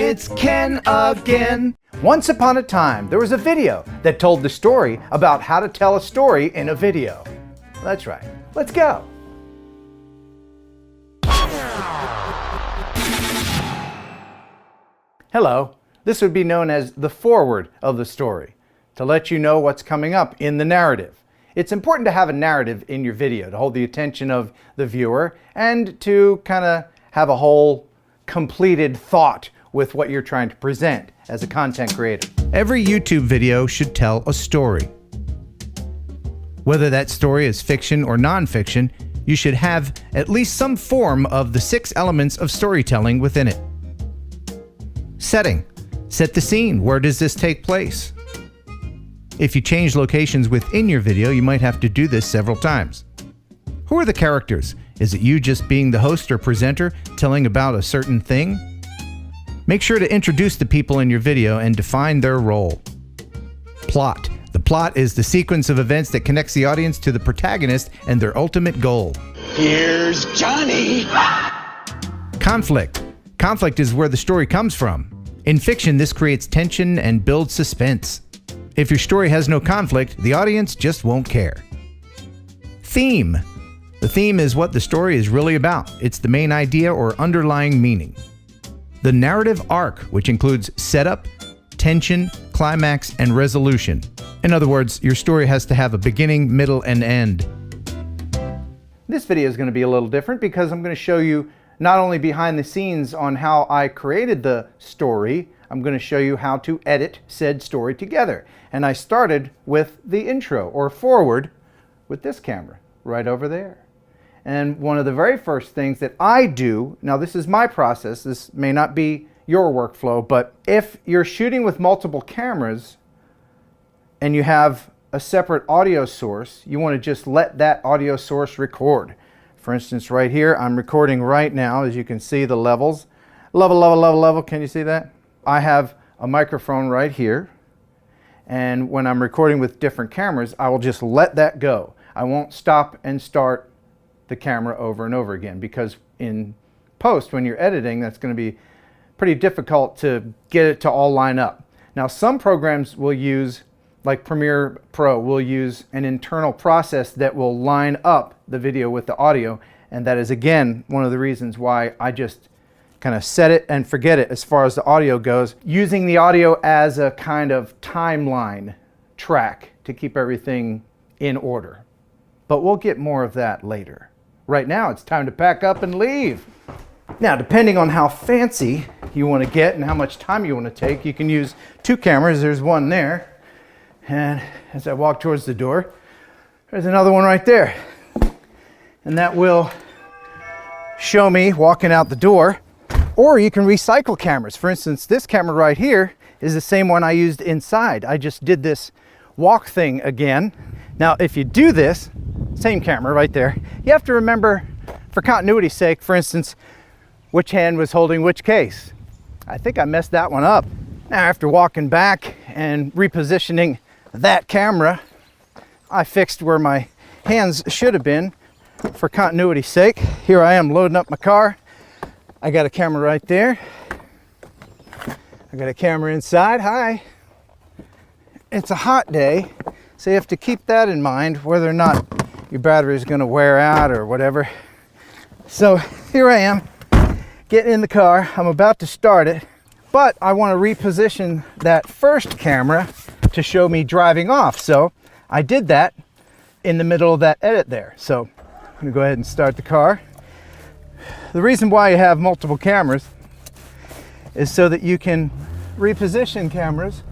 it's Ken again. Once upon a time, there was a video that told the story about how to tell a story in a video. That's right. Let's go. Hello. This would be known as the foreword of the story, to let you know what's coming up in the narrative. It's important to have a narrative in your video to hold the attention of the viewer and to kind of have a whole completed thought with what you're trying to present as a content creator. Every YouTube video should tell a story. Whether that story is fiction or non-fiction, you should have at least some form of the 6 elements of storytelling within it. Setting. Set the scene. Where does this take place? If you change locations within your video, you might have to do this several times. Who are the characters? Is it you just being the host or presenter, telling about a certain thing? Make sure to introduce the people in your video and define their role. Plot. The plot is the sequence of events that connects the audience to the protagonist and their ultimate goal. Here's Johnny! Conflict. Conflict is where the story comes from. In fiction, this creates tension and builds suspense. If your story has no conflict, the audience just won't care. Theme. The theme is what the story is really about. It's the main idea or underlying meaning. The narrative arc, which includes setup, tension, climax, and resolution. In other words, your story has to have a beginning, middle, and end. This video is going to be a little different because I'm going to show you not only behind the scenes on how I created the story, I'm going to show you how to edit said story together. And I started with the intro or forward with this camera right over there. And one of the very first things that I do, now this is my process, this may not be your workflow, but if you're shooting with multiple cameras and you have a separate audio source, you want to just let that audio source record. For instance, right here, I'm recording right now, as you can see the levels. Level, can you see that? I have a microphone right here, and when I'm recording with different cameras, I will just let that go. I won't stop and start the camera over and over again, because in post, when you're editing, that's going to be pretty difficult to get it to all line up. Now, some programs will use, like Premiere Pro, will use an internal process that will line up the video with the audio, and that is, again, one of the reasons why I just kind of set it and forget it as far as the audio goes, using the audio as a kind of timeline track to keep everything in order. But we'll get more of that later. Right now, it's time to pack up and leave. Now, depending on how fancy you want to get and how much time you want to take, you can use 2 cameras. There's one there. And as I walk towards the door, there's another one right there. And that will show me walking out the door. Or you can recycle cameras. For instance, this camera right here is the same one I used inside. I just did this walk thing again. Now, if you do this, same camera right there, you have to remember, for continuity's sake, for instance, which hand was holding which case. I think I messed that one up. Now, after walking back and repositioning that camera, I fixed where my hands should have been for continuity's sake. Here I am loading up my car. I got a camera right there. I got a camera inside. Hi. It's a hot day, so you have to keep that in mind, whether or not your battery is going to wear out or whatever. So here I am, getting in the car. I'm about to start it, but I want to reposition that first camera to show me driving off. So I did that in the middle of that edit there. So I'm going to go ahead and start the car. The reason why you have multiple cameras is so that you can reposition cameras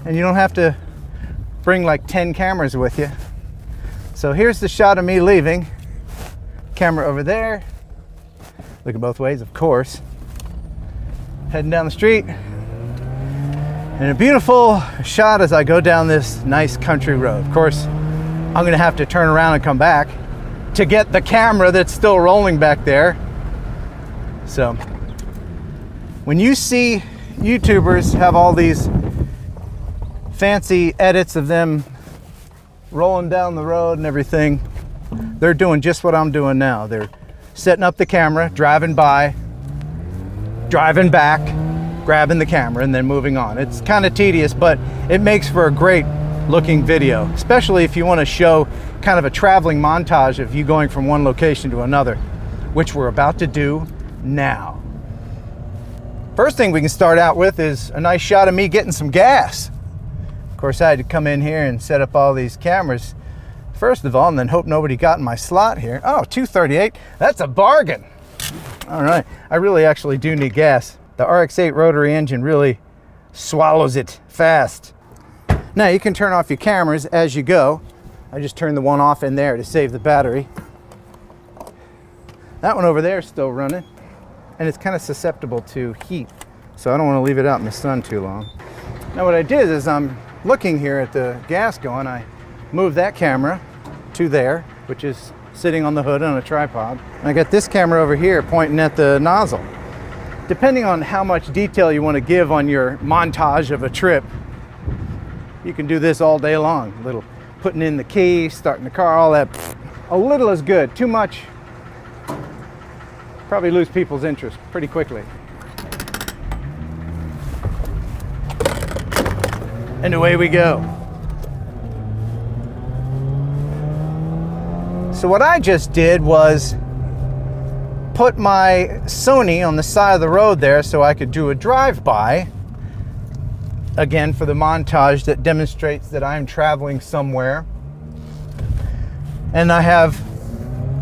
and you don't have to bring like 10 cameras with you. So here's the shot of me leaving. Camera over there. Looking both ways, of course. Heading down the street. And a beautiful shot as I go down this nice country road. Of course, I'm going to have to turn around and come back to get the camera that's still rolling back there. So when you see YouTubers have all these fancy edits of them rolling down the road and everything, they're doing just what I'm doing now. They're setting up the camera, driving by, driving back, grabbing the camera and then moving on. It's kind of tedious, but it makes for a great looking video, especially if you want to show kind of a traveling montage of you going from one location to another, which we're about to do now. First thing we can start out with is a nice shot of me getting some gas. Of course, I had to come in here and set up all these cameras first of all, and then hope nobody got in my slot here. Oh, 238, that's a bargain. All right, I really actually do need gas. The RX-8 rotary engine really swallows it fast. Now you can turn off your cameras as you go. I just turned the one off in there to save the battery. That one over there is still running, and it's kind of susceptible to heat, so I don't want to leave it out in the sun too long. Now what I did is I'm looking here at the gas going, I moved that camera to there, which is sitting on the hood on a tripod. And I got this camera over here pointing at the nozzle. Depending on how much detail you want to give on your montage of a trip, you can do this all day long. A little putting in the key, starting the car, all that. A little is good. Too much, probably lose people's interest pretty quickly. And away we go. So what I just did was put my Sony on the side of the road there so I could do a drive-by, again for the montage that demonstrates that I'm traveling somewhere. And I have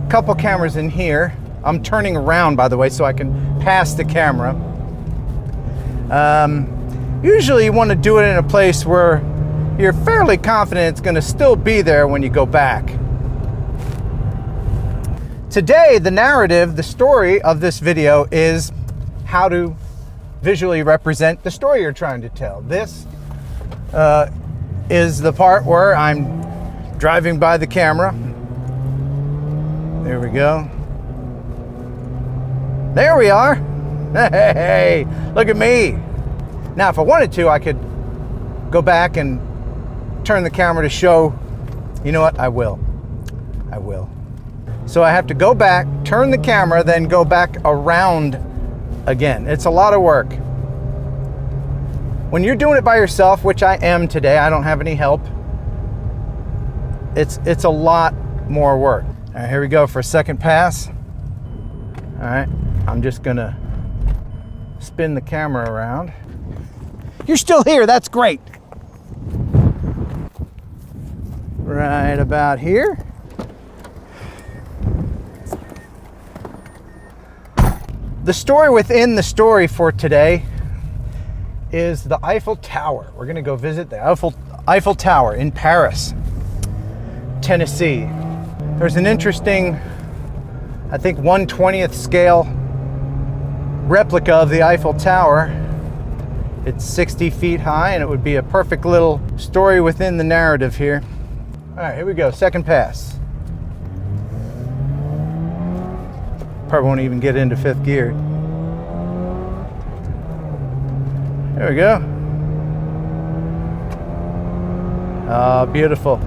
a couple cameras in here. I'm turning around, by the way, so I can pass the camera. Usually you want to do it in a place where you're fairly confident it's going to still be there when you go back. Today, the narrative, the story of this video is how to visually represent the story you're trying to tell. This is the part where I'm driving by the camera. There we go. There we are. Hey, look at me. Now, if I wanted to, I could go back and turn the camera to show, you know what, I will. So I have to go back, turn the camera, then go back around again. It's a lot of work. When you're doing it by yourself, which I am today, I don't have any help, it's a lot more work. All right, here we go for a second pass. All right, I'm just gonna spin the camera around. You're still here, that's great. Right about here. The story within the story for today is the Eiffel Tower. We're gonna go visit the Eiffel Tower in Paris, Tennessee. There's an interesting, I think 1/20th scale replica of the Eiffel Tower. It's 60 feet high, and it would be a perfect little story within the narrative here. All right, here we go, second pass. Probably won't even get into fifth gear. There we go. Oh, beautiful.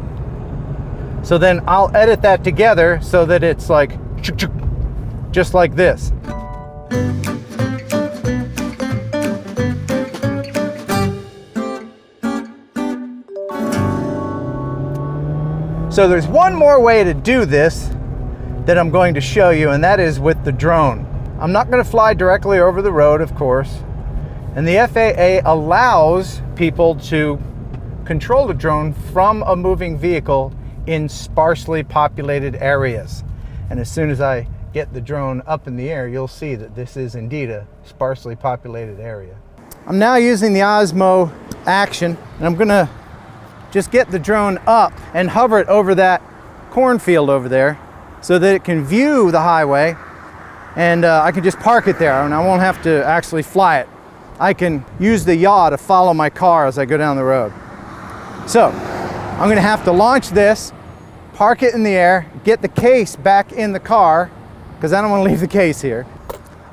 So then I'll edit that together so that it's like, just like this. So there's one more way to do this that I'm going to show you, and that is with the drone. I'm not going to fly directly over the road, of course, and the FAA allows people to control the drone from a moving vehicle in sparsely populated areas. And as soon as I get the drone up in the air, you'll see that this is indeed a sparsely populated area. I'm now using the Osmo Action, and I'm gonna just get the drone up and hover it over that cornfield over there so that it can view the highway, and I can just park it there and I won't have to actually fly it. I can use the yaw to follow my car as I go down the road. So I'm gonna have to launch this, park it in the air, get the case back in the car, because I don't want to leave the case here.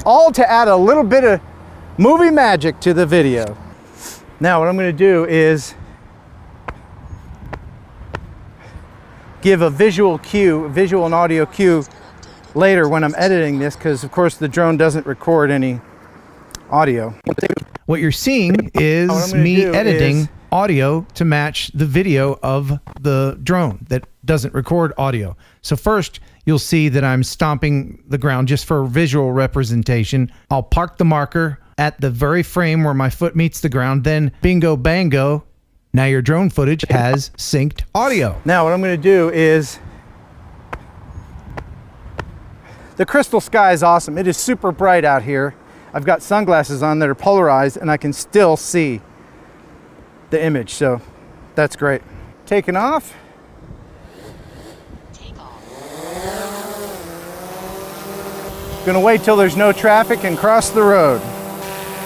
All to add a little bit of movie magic to the video. Now what I'm going to do is give a visual cue, visual and audio cue later when I'm editing this, because of course the drone doesn't record any audio. What you're seeing is me editing audio to match the video of the drone that doesn't record audio. So first, you'll see that I'm stomping the ground just for visual representation. I'll park the marker at the very frame where my foot meets the ground. Then bingo bango, now your drone footage has synced audio. Now what I'm going to do is, the crystal sky is awesome. It is super bright out here. I've got sunglasses on that are polarized and I can still see the image, so that's great. Taking off. Gonna wait till there's no traffic and cross the road.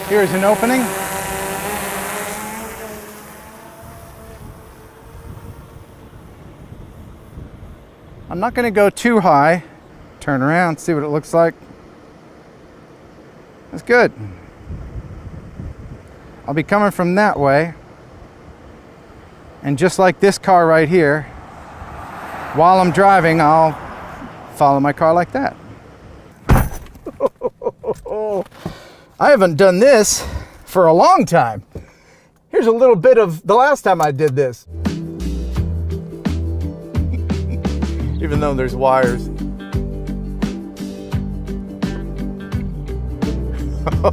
Here's an opening. I'm not gonna go too high. Turn around, see what it looks like. That's good. I'll be coming from that way. And just like this car right here, while I'm driving, I'll follow my car like that. I haven't done this for a long time. Here's a little bit of the last time I did this. Even though there's wires.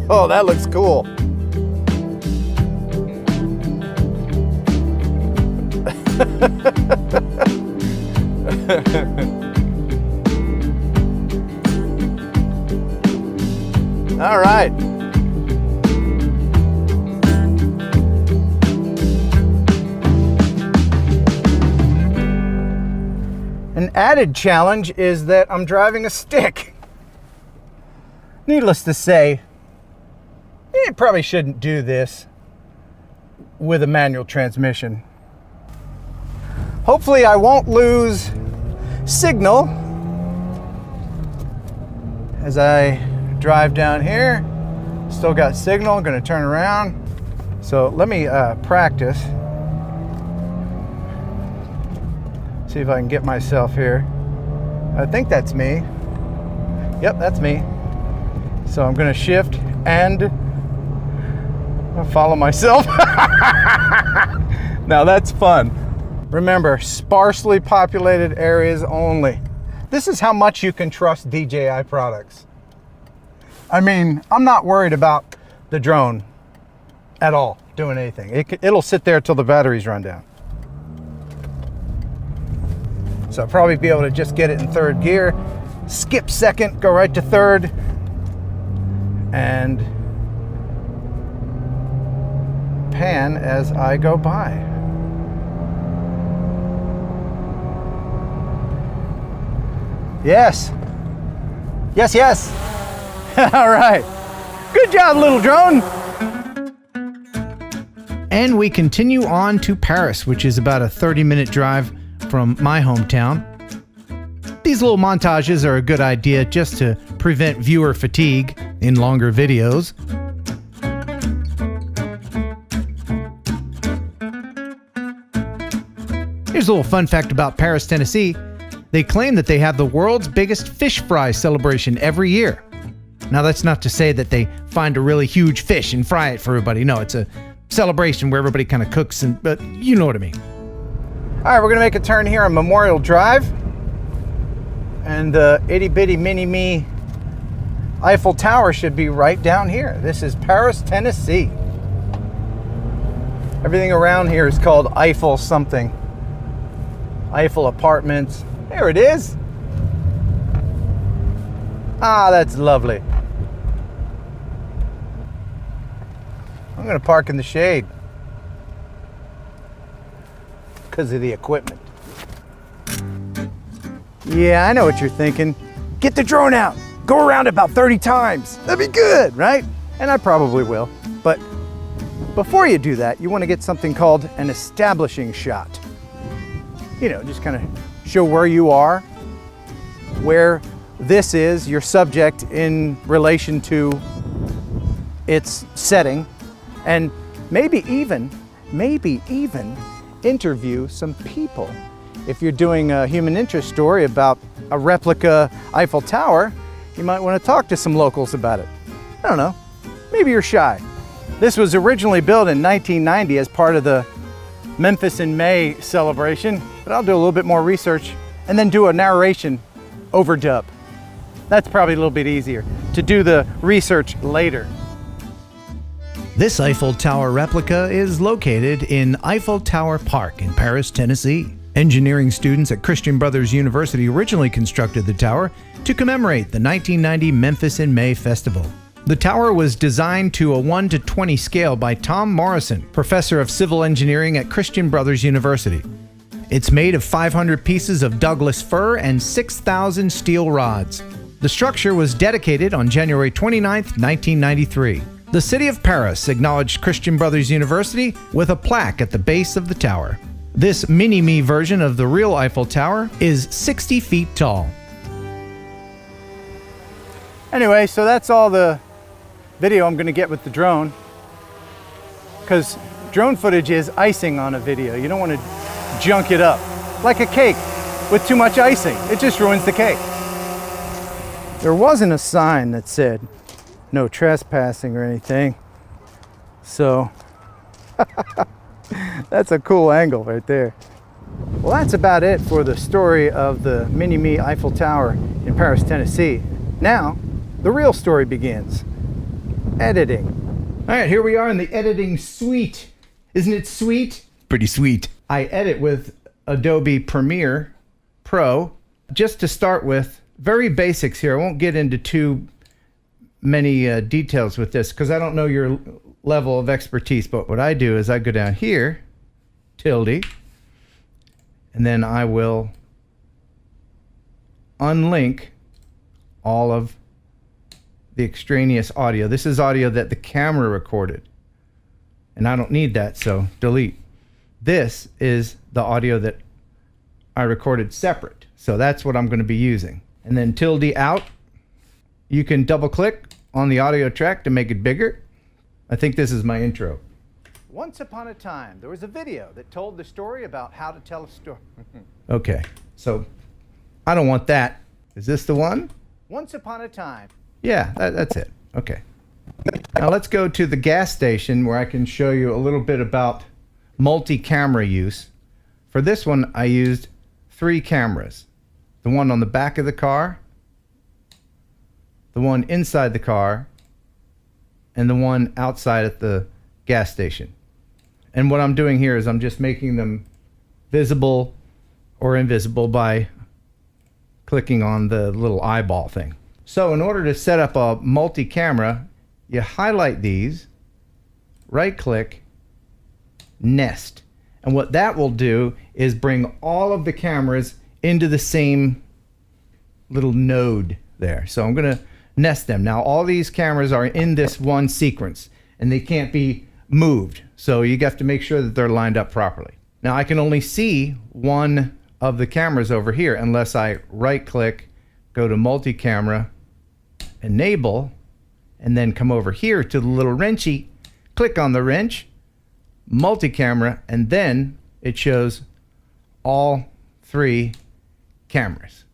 Oh, that looks cool. All right. An added challenge is that I'm driving a stick. Needless to say, you probably shouldn't do this with a manual transmission. Hopefully I won't lose signal as I drive down here. Still got signal, gonna turn around. So let me practice. See if I can get myself here. I think that's me. Yep, that's me. So I'm gonna shift and follow myself. Now that's fun. Remember, sparsely populated areas only. This is how much you can trust DJI products. I mean, I'm not worried about the drone at all doing anything. It'll sit there till the batteries run down. So I'll probably be able to just get it in third gear, skip second, go right to third, and pan as I go by. Yes. Yes, yes. All right. Good job, little drone. And we continue on to Paris, which is about a 30-minute drive from my hometown. These little montages are a good idea just to prevent viewer fatigue in longer videos. Here's a little fun fact about Paris, Tennessee. They claim that they have the world's biggest fish fry celebration every year. Now, that's not to say that they find a really huge fish and fry it for everybody. No, it's a celebration where everybody kind of cooks, but you know what I mean. All right, we're gonna make a turn here on Memorial Drive. And the itty bitty mini me Eiffel Tower should be right down here. This is Paris, Tennessee. Everything around here is called Eiffel something. Eiffel Apartments. There it is. Ah, that's lovely. I'm gonna park in the shade because of the equipment. Yeah, I know what you're thinking. Get the drone out. Go around about 30 times. That'd be good, right? And I probably will. But before you do that, you want to get something called an establishing shot. You know, just kind of show where you are, where this is, your subject in relation to its setting, and maybe even interview some people. If you're doing a human interest story about a replica Eiffel Tower, you might want to talk to some locals about it. I don't know, maybe you're shy. This was originally built in 1990 as part of the Memphis in May celebration, but I'll do a little bit more research and then do a narration overdub. That's probably a little bit easier to do the research later. This Eiffel Tower replica is located in Eiffel Tower Park in Paris, Tennessee. Engineering students at Christian Brothers University originally constructed the tower to commemorate the 1990 Memphis in May festival. The tower was designed to a 1:20 scale by Tom Morrison, professor of civil engineering at Christian Brothers University. It's made of 500 pieces of Douglas fir and 6,000 steel rods. The structure was dedicated on January 29, 1993. The city of Paris acknowledged Christian Brothers University with a plaque at the base of the tower. This mini-me version of the real Eiffel Tower is 60 feet tall. Anyway, so that's all the video I'm going to get with the drone, because drone footage is icing on a video. You don't want to junk it up like a cake with too much icing. It just ruins the cake. There wasn't a sign that said no trespassing or anything, so that's a cool angle right there. Well, that's about it for the story of the mini-me Eiffel Tower in Paris, Tennessee. Now the real story begins. Editing. All right, here we are in the editing suite. Isn't it sweet? Pretty sweet. I edit with Adobe Premiere Pro. Just to start with, very basics here. I won't get into too many details with this because I don't know your level of expertise, but what I do is I go down here, tilde, and then I will unlink all of the extraneous audio. This is audio that the camera recorded, and I don't need that, so delete. This is the audio that I recorded separate, so that's what I'm going to be using. And then tilde out, you can double click on the audio track to make it bigger. I think this is my intro. Once upon a time, there was a video that told the story about how to tell a story. Okay, so I don't want that. Is this the one? Once upon a time. Yeah, that's it. Okay. Now let's go to the gas station where I can show you a little bit about multi-camera use. For this one, I used 3 cameras. The one on the back of the car, the one inside the car, and the one outside at the gas station. And what I'm doing here is I'm just making them visible or invisible by clicking on the little eyeball thing. So in order to set up a multi-camera, you highlight these, right-click, nest. And what that will do is bring all of the cameras into the same little node there. So I'm going to nest them. Now all these cameras are in this one sequence and they can't be moved. So you have to make sure that they're lined up properly. Now I can only see one of the cameras over here unless I right-click, go to multi-camera, enable, and then come over here to the little wrenchy, click on the wrench, multi-camera, and then it shows all 3 cameras.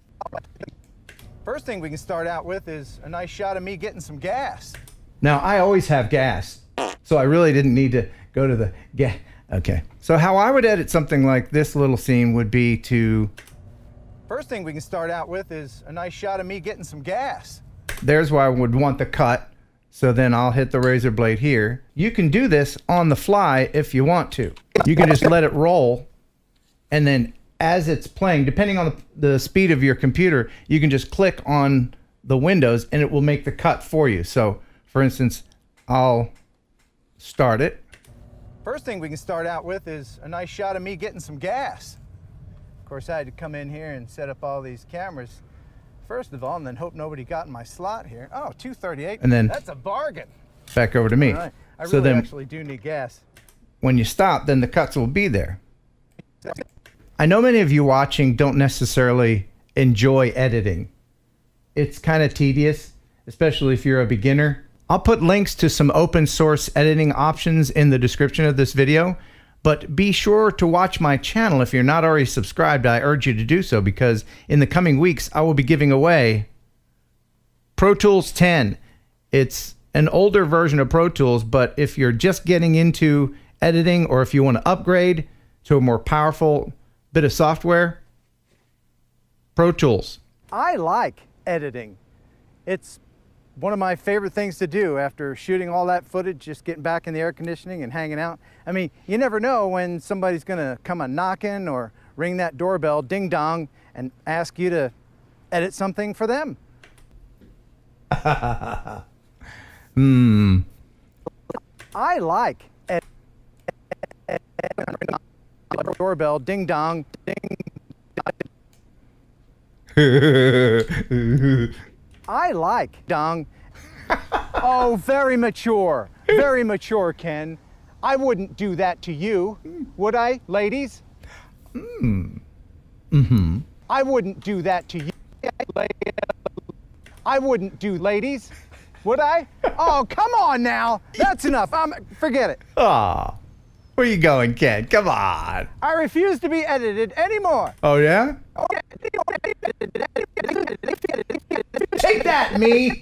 First thing we can start out with is a nice shot of me getting some gas. Now I always have gas, so I really didn't need to go to the gas. Okay, so how I would edit something like this little scene would be to... First thing we can start out with is a nice shot of me getting some gas. There's where I would want the cut, so then I'll hit the razor blade here. You can do this on the fly if you want to. You can just let it roll, and then as it's playing, depending on the speed of your computer, you can just click on the windows and it will make the cut for you. So, for instance, I'll start it. First thing we can start out with is a nice shot of me getting some gas. Of course, I had to come in here and set up all these cameras first of all, and then hope nobody got in my slot here. Oh, 238. And then that's a bargain. Back over to me. All right. I really actually do need gas. When you stop, then the cuts will be there. I know many of you watching don't necessarily enjoy editing. It's kind of tedious, especially if you're a beginner. I'll put links to some open source editing options in the description of this video, but be sure to watch my channel. If you're not already subscribed, I urge you to do so, because in the coming weeks, I will be giving away Pro Tools 10. It's an older version of Pro Tools, but if you're just getting into editing or if you want to upgrade to a more powerful bit of software, Pro Tools. I like editing. It's one of my favorite things to do after shooting all that footage, just getting back in the air conditioning and hanging out. I mean, you never know when somebody's gonna come a knocking or ring that doorbell, ding dong, and ask you to edit something for them. I like doorbell, ding dong, ding. I like dong. Oh, very mature, Ken. I wouldn't do that to you, would I, ladies? I wouldn't do that to you. I wouldn't do, ladies, would I? Oh, come on now. That's enough. Forget it. Aw, where you going, Ken? Come on. I refuse to be edited anymore. Oh, yeah? Take that, me!